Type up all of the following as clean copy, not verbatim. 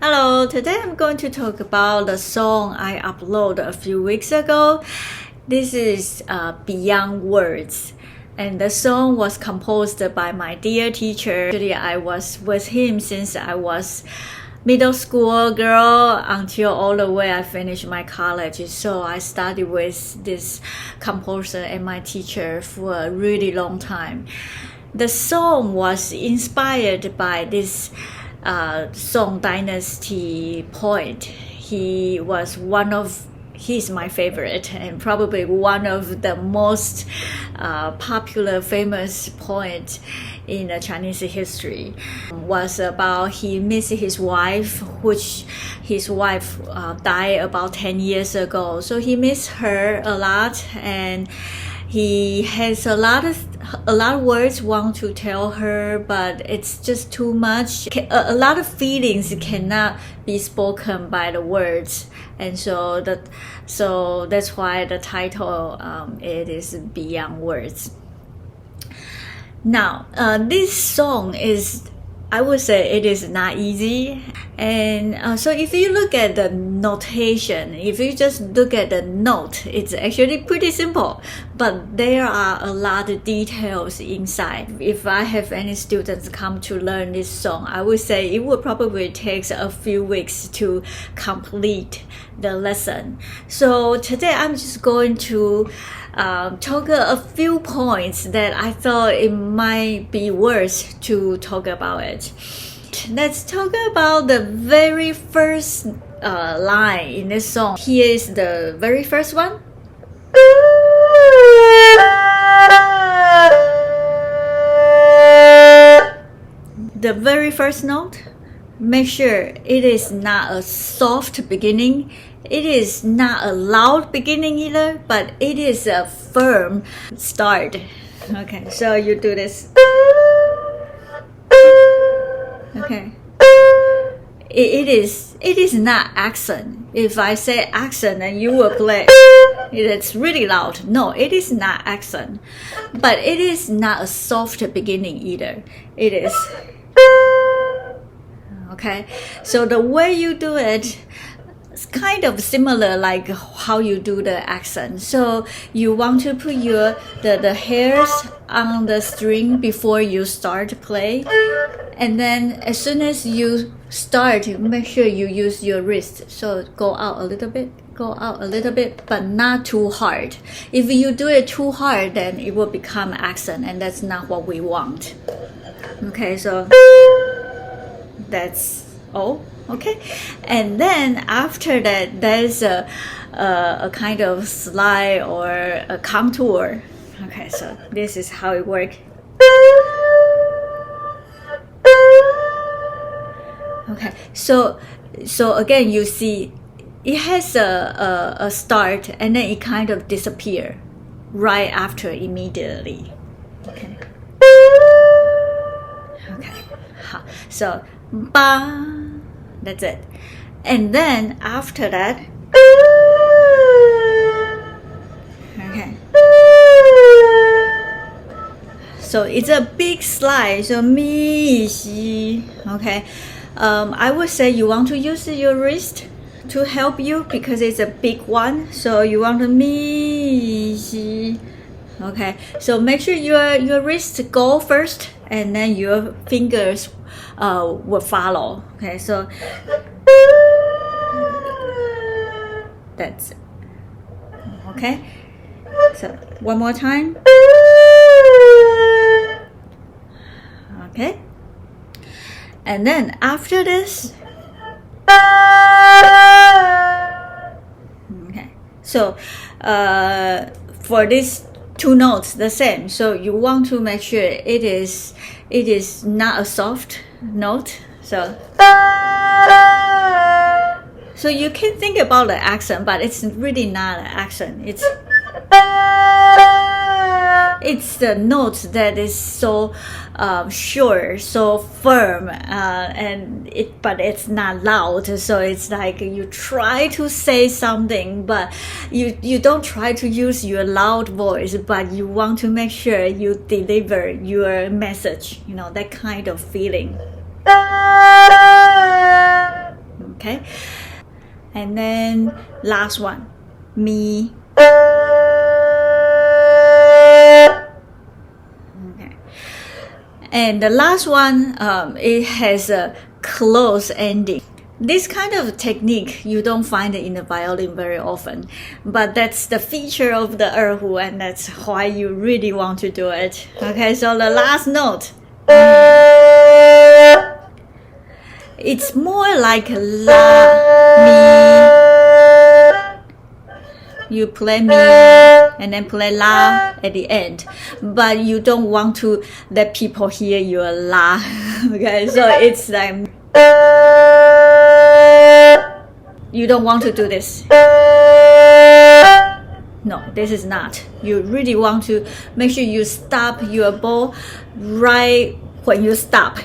Hello, today I'm going to talk about the song I uploaded a few weeks ago. This is Beyond Words, and the song was composed by my dear teacher. Actually, I was with him since I was middle school girl until all the way I finished my college. So I studied with this composer and my teacher for a really long time. The song was inspired by this Song Dynasty poet. He's my favorite and probably one of the most popular famous poet in Chinese history. Was about he missed his wife, which his wife died about 10 years ago. So he missed her a lot, and he has a lot of words want to tell her, but it's just too much. A lot of feelings cannot be spoken by the words, and so that's why the title it is Beyond Words. Now, this song is, I would say it is not easy. And so if you look at the notation, if you just look at the note, it's actually pretty simple. But there are a lot of details inside. If I have any students come to learn this song, I would say it would probably take a few weeks to complete the lesson. So today I'm just going to talk a few points that I thought it might be worth to talk about it. Let's talk about the very first line in this song. Here is the very first one. The very first note, make sure it is not a soft beginning. It is not a loud beginning either, but it is a firm start. Okay, so you do this. Okay. It is not accent. If I say accent, then you will play. It's really loud. No, it is not accent. But it is not a soft beginning either. It is. Okay. So the way you do it, it's kind of similar like how you do the accent. So you want to put the hairs on the string before you start to play, and then as soon as you start, make sure you use your wrist. So go out a little bit, but not too hard. If you do it too hard, then it will become accent, and that's not what we want. Okay, so that's all. Okay, and then after that, there's a kind of slide or a contour. Okay, so this is how it works. Okay, so again, you see, it has a start, and then it kind of disappear right after immediately. Okay. So ba. That's it. And then after that, okay. So it's a big slide. So mi xi. Okay. I would say you want to use your wrist to help you because it's a big one. So you want to mi xi. Okay. So make sure your wrist go first, and then your fingers will follow. Okay, so that's it. Okay, so one more time. Okay, and then after this, okay, so for these two notes the same. So you want to make sure it is not a soft note. So you can think about the accent, but it's really not an accent. It's the note that is so sure, so firm, but it's not loud. So it's like you try to say something, but you don't try to use your loud voice, but you want to make sure you deliver your message. You know, that kind of feeling. and then last one, mi. Okay. And the last one, it has a close ending. This kind of technique you don't find in the violin very often, but that's the feature of the erhu, and that's why you really want to do it. Okay, so the last note, it's more like la, mi. You play mi and then play la at the end, but you don't want to let people hear your la. Okay, so it's like you don't want to do this. No, this is not. You really want to make sure you stop your bow right when you stop.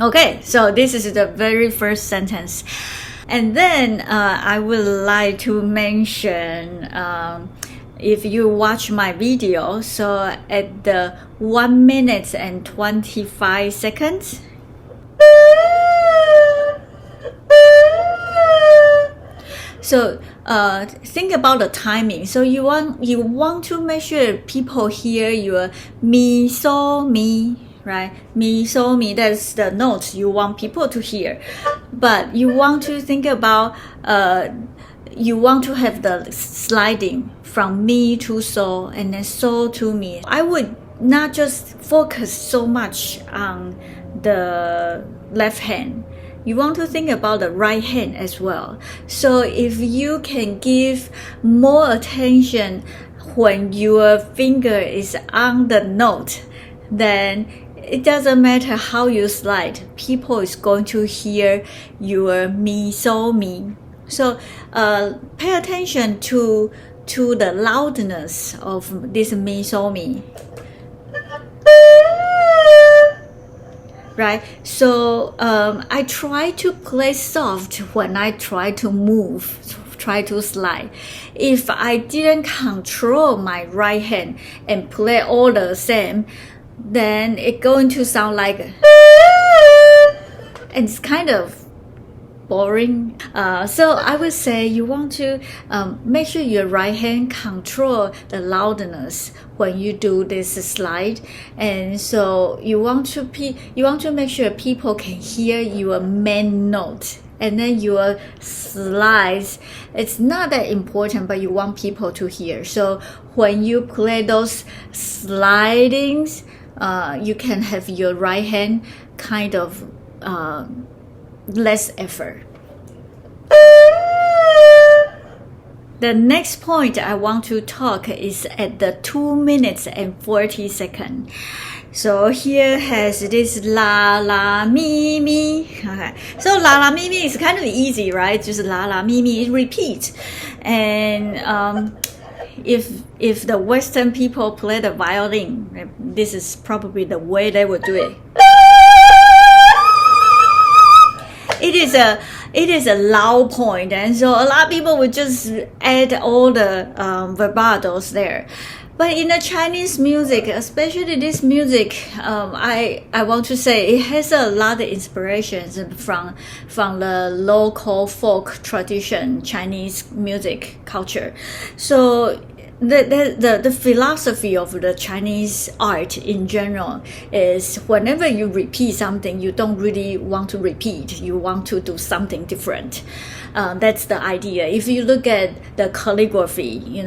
Okay, so this is the very first sentence. And then I would like to mention, if you watch my video, so at the 1 minute and 25 seconds, so think about the timing. So you want to make sure people hear your mi, so, mi, right? Mi, so, mi, that's the notes you want people to hear. But you want to think about, you want to have the sliding from mi to so and then so to mi. I would not just focus so much on the left hand. You want to think about the right hand as well. So if you can give more attention when your finger is on the note, then it doesn't matter how you slide. People is going to hear your mi, so, mi. So pay attention to the loudness of this mi, so, mi. Right? So I try to play soft when I try to move, try to slide. If I didn't control my right hand and play all the same, then it's going to sound like, and it's kind of boring. So I would say you want to make sure your right hand control the loudness when you do this slide, and so you want to make sure people can hear your main note, and then your slides, it's not that important, but you want people to hear. So when you play those slidings, you can have your right hand kind of less effort. The next point I want to talk is at the 2 minutes and 40 seconds. So here has this la la mi mi. Okay. So la la mi mi is kind of easy, right? Just la la mi mi, it repeats. And if the Western people play the violin, this is probably the way they would do it. It is a loud point, and so a lot of people would just add all the vibratos there. But in the Chinese music, especially this music, I want to say it has a lot of inspirations from the local folk tradition, Chinese music culture. So the philosophy of the Chinese art in general is whenever you repeat something, you don't really want to repeat. You want to do something different. That's the idea. If you look at the calligraphy,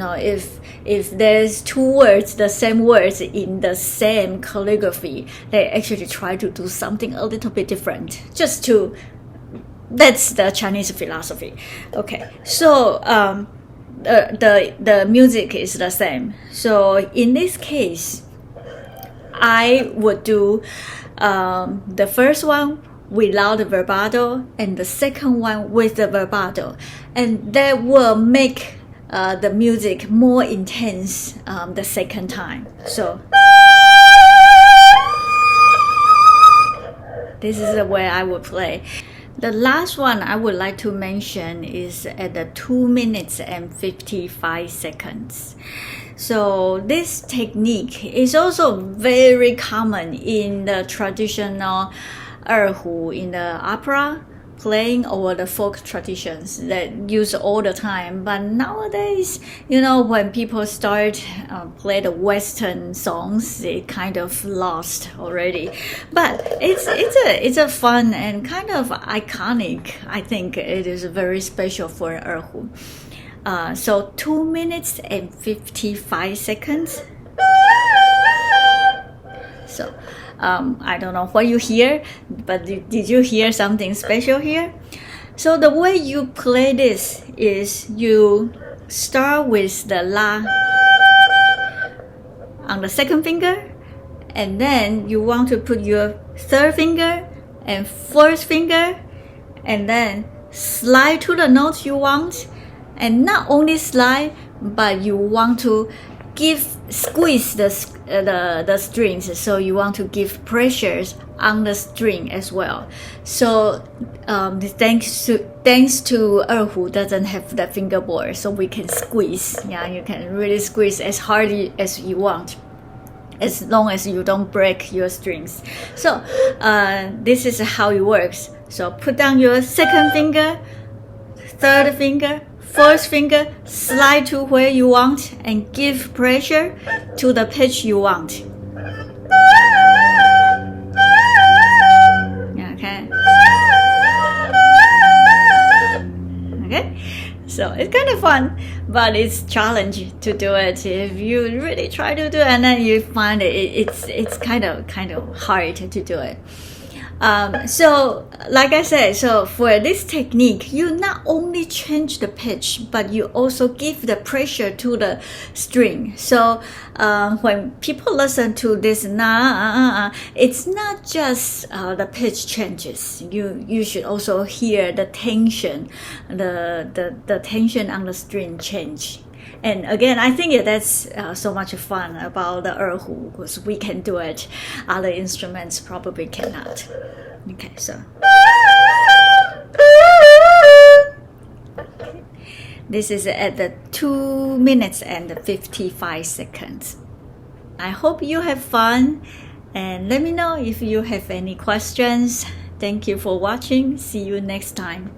if there's two words, the same words in the same calligraphy, they actually try to do something a little bit different. That's the Chinese philosophy. Okay, so the music is the same. So in this case, I would do the first one without the vibrato and the second one with the vibrato, and that will make the music more intense the second time. So this is the way I would play. The last one I would like to mention is at the 2 minutes and 55 seconds. So this technique is also very common in the traditional Erhu in the opera playing or the folk traditions that use all the time. But nowadays, when people start play the Western songs, it kind of lost already. But it's a fun and kind of iconic. I think it is very special for Erhu. So 2 minutes and 55 seconds. So I don't know what you hear, but did you hear something special here? So the way you play this is you start with the La on the second finger, and then you want to put your third finger and fourth finger, and then slide to the note you want, and not only slide, but you want to squeeze the strings, so you want to give pressures on the string as well. So thanks to Erhu doesn't have the fingerboard, so we can squeeze. Yeah, you can really squeeze as hard as you want, as long as you don't break your strings. So this is how it works. So put down your second finger, third finger, fourth finger, slide to where you want and give pressure to the pitch you want. Okay. Okay. So it's kind of fun, but it's challenging to do it. If you really try to do it, and then you find it's kind of hard to do it. So like I said, so for this technique, you not only change the pitch, but you also give the pressure to the string. So when people listen to this it's not just the pitch changes. You should also hear the tension, the tension on the string change. And again, I think that's so much fun about the Erhu, because we can do it. Other instruments probably cannot. Okay, so. This is at the 2 minutes and 55 seconds. I hope you have fun, and let me know if you have any questions. Thank you for watching. See you next time.